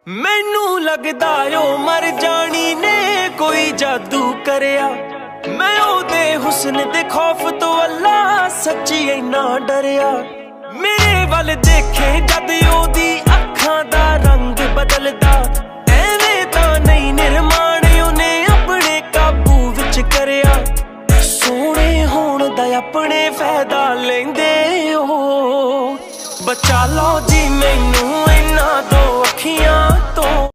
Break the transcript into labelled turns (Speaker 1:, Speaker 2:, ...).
Speaker 1: मैनू लगदा ओ मर जानी ने कोई जादू करया। मैं ओदे हुस्न दे खौफ तो अल्लाह सच्ची इन्ना डरया। मेरे वल देखे जद ओदी अखां दा रंग बदलदा, एवें तां नहीं निर्माण उन्ने अपने काबू विच करया। सोहणे होण दा अपने फायदा लैंदे ओ, बचा लो जी मैनू इन्ना दो अखियां तो।